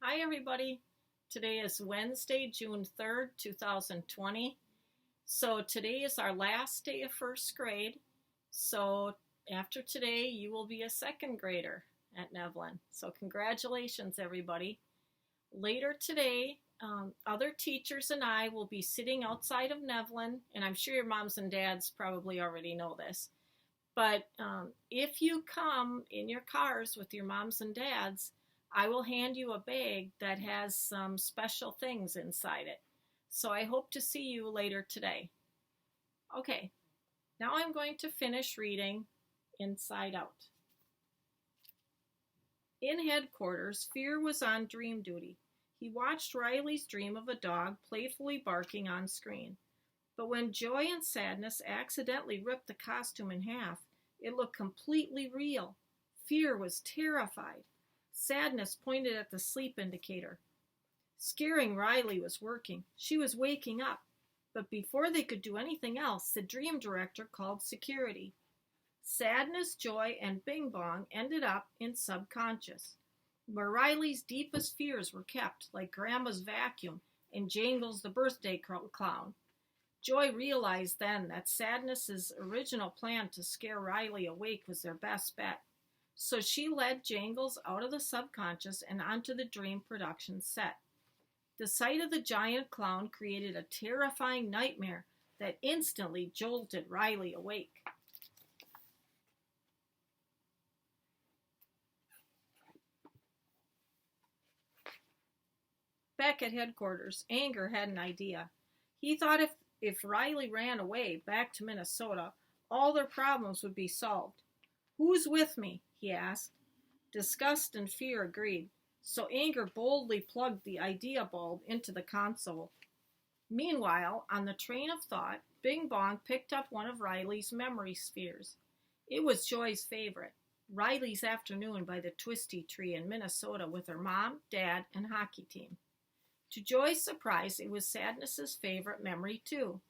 Hi, everybody. Today is Wednesday, June 3rd, 2020. So today is our last day of first grade. So after today, you will be a second grader at Nevlin. So congratulations, everybody. Later today, other teachers and I will be sitting outside of Nevlin, and I'm sure your moms and dads probably already know this. But if you come in your cars with your moms and dads, I will hand you a bag that has some special things inside it. So I hope to see you later today. Okay, now I'm going to finish reading Inside Out. In headquarters, Fear was on dream duty. He watched Riley's dream of a dog playfully barking on screen. But when Joy and Sadness accidentally ripped the costume in half, it looked completely real. Fear was terrified. Sadness pointed at the sleep indicator. Scaring Riley was working. She was waking up. But before they could do anything else, the dream director called security. Sadness, Joy, and Bing Bong ended up in subconscious, where Riley's deepest fears were kept, like Grandma's vacuum and Jangles the birthday clown. Joy realized then that Sadness's original plan to scare Riley awake was their best bet. So she led Jangles out of the subconscious and onto the dream production set. The sight of the giant clown created a terrifying nightmare that instantly jolted Riley awake. Back at headquarters, Anger had an idea. He thought if Riley ran away back to Minnesota, all their problems would be solved. "Who's with me?" he asked. Disgust and Fear agreed, so Anger boldly plugged the idea bulb into the console. Meanwhile, on the train of thought, Bing Bong picked up one of Riley's memory spheres. It was Joy's favorite, Riley's afternoon by the Twisty Tree in Minnesota with her mom, dad, and hockey team. To Joy's surprise, it was Sadness's favorite memory, too.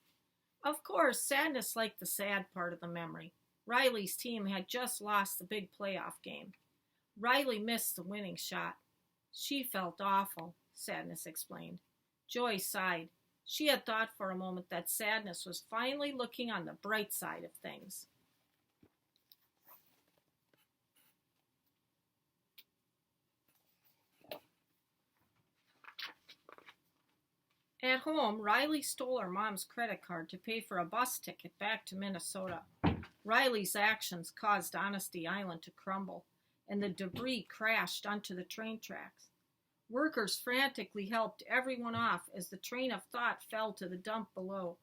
Of course, Sadness liked the sad part of the memory. Riley's team had just lost the big playoff game. Riley missed the winning shot. She felt awful, Sadness explained. Joy sighed. She had thought for a moment that Sadness was finally looking on the bright side of things. At home, Riley stole her mom's credit card to pay for a bus ticket back to Minnesota. Riley's actions caused Honesty Island to crumble, and the debris crashed onto the train tracks. Workers frantically helped everyone off as the train of thought fell to the dump below.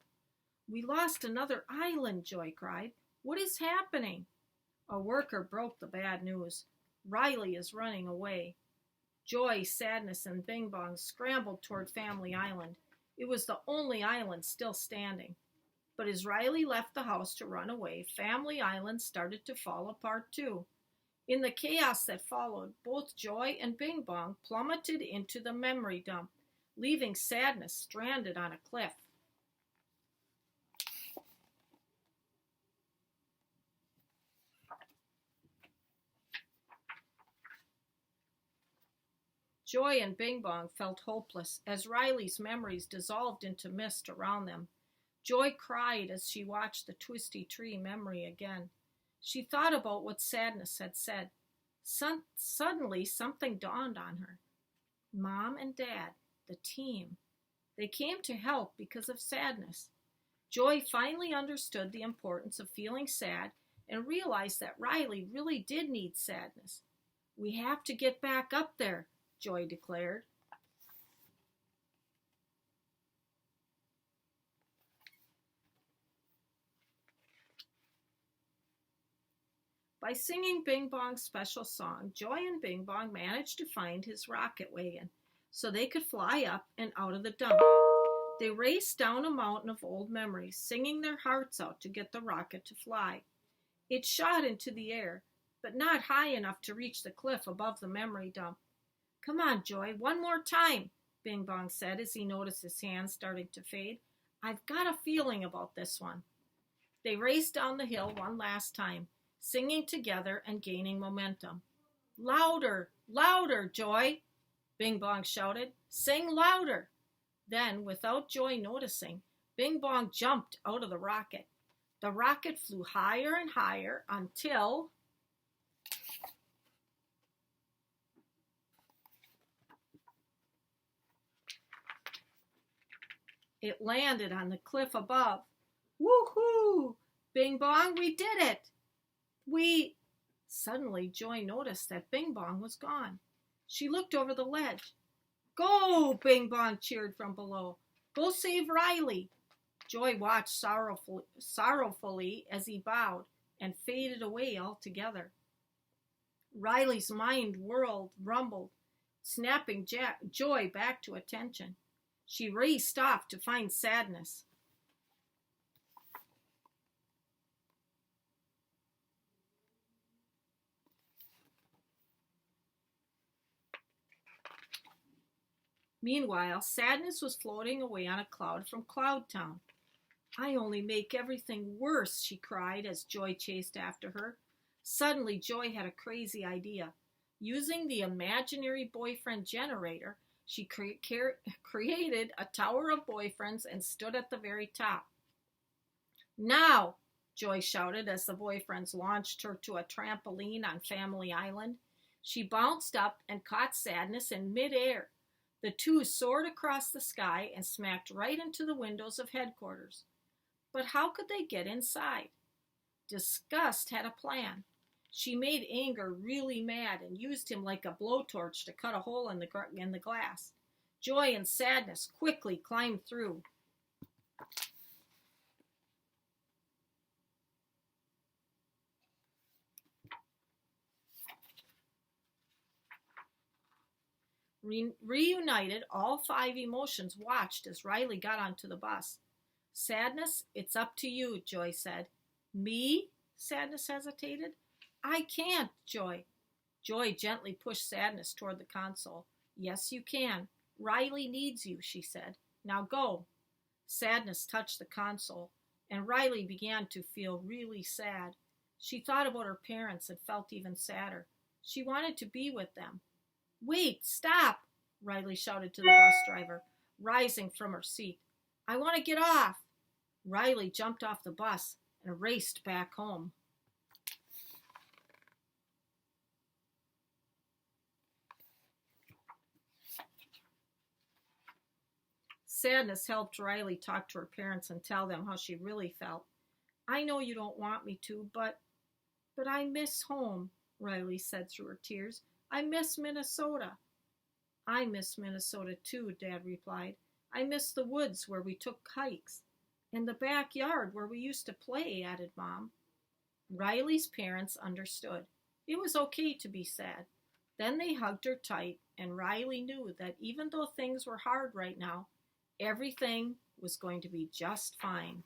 "We lost another island," Joy cried. "What is happening?" A worker broke the bad news. "Riley is running away." Joy, Sadness, and Bing Bong scrambled toward Family Island. It was the only island still standing. But as Riley left the house to run away, Family Island started to fall apart too. In the chaos that followed, both Joy and Bing Bong plummeted into the memory dump, leaving Sadness stranded on a cliff. Joy and Bing Bong felt hopeless as Riley's memories dissolved into mist around them. Joy cried as she watched the Twisty Tree memory again. She thought about what Sadness had said. Suddenly, something dawned on her. Mom and Dad, the team. They came to help because of Sadness. Joy finally understood the importance of feeling sad and realized that Riley really did need Sadness. "We have to get back up there," Joy declared. By singing Bing Bong's special song, Joy and Bing Bong managed to find his rocket wagon so they could fly up and out of the dump. They raced down a mountain of old memories, singing their hearts out to get the rocket to fly. It shot into the air, but not high enough to reach the cliff above the memory dump. "Come on, Joy, one more time," Bing Bong said as he noticed his hands starting to fade. "I've got a feeling about this one." They raced down the hill one last time, singing together and gaining momentum. "Louder, louder, Joy!" Bing Bong shouted. Sing louder! Then, without Joy noticing, Bing Bong jumped out of the rocket. The rocket flew higher and higher until it landed on the cliff above. Woohoo! Bing Bong, we did it! Suddenly, Joy noticed that Bing Bong was gone. She looked over the ledge. Go! Bing Bong cheered from below. Go save Riley! Joy watched sorrowfully as he bowed and faded away altogether. Riley's mind rumbled, snapping Joy back to attention. She raced off to find Sadness. Meanwhile, Sadness was floating away on a cloud from Cloud Town. I only make everything worse, she cried as Joy chased after her. Suddenly, Joy had a crazy idea. Using the imaginary boyfriend generator, she created a tower of boyfriends and stood at the very top. Now, Joy shouted as the boyfriends launched her to a trampoline on Family Island. She bounced up and caught Sadness in midair. The two soared across the sky and smacked right into the windows of headquarters. But how could they get inside? Disgust had a plan. She made Anger really mad and used him like a blowtorch to cut a hole in the glass. Joy and Sadness quickly climbed through. Reunited, all five emotions watched as Riley got onto the bus. Sadness, it's up to you, Joy said. Me? Sadness hesitated. I can't, Joy. Joy gently pushed Sadness toward the console. Yes, you can. Riley needs you, she said. Now go. Sadness touched the console, and Riley began to feel really sad. She thought about her parents and felt even sadder. She wanted to be with them. Wait, stop, Riley shouted to the bus driver, rising from her seat. I want to get off. Riley jumped off the bus and raced back home. Sadness helped Riley talk to her parents and tell them how she really felt. I know you don't want me to, but I miss home, Riley said through her tears. I miss Minnesota. I miss Minnesota too, Dad replied. I miss the woods where we took hikes. And the backyard where we used to play, added Mom. Riley's parents understood. It was okay to be sad. Then they hugged her tight, and Riley knew that even though things were hard right now, everything was going to be just fine.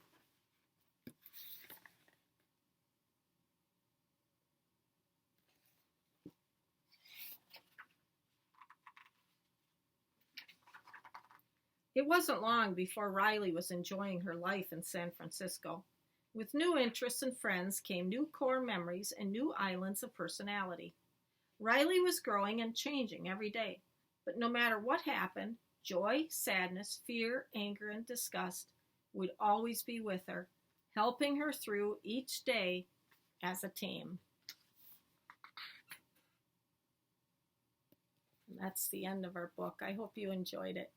It wasn't long before Riley was enjoying her life in San Francisco. With new interests and friends came new core memories and new islands of personality. Riley was growing and changing every day, but no matter what happened, joy, sadness, fear, anger, and disgust would always be with her, helping her through each day as a team. And that's the end of our book. I hope you enjoyed it.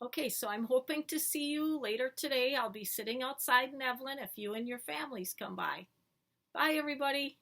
Okay, so I'm hoping to see you later today. I'll be sitting outside in Evelyn if you and your families come by. Bye, everybody.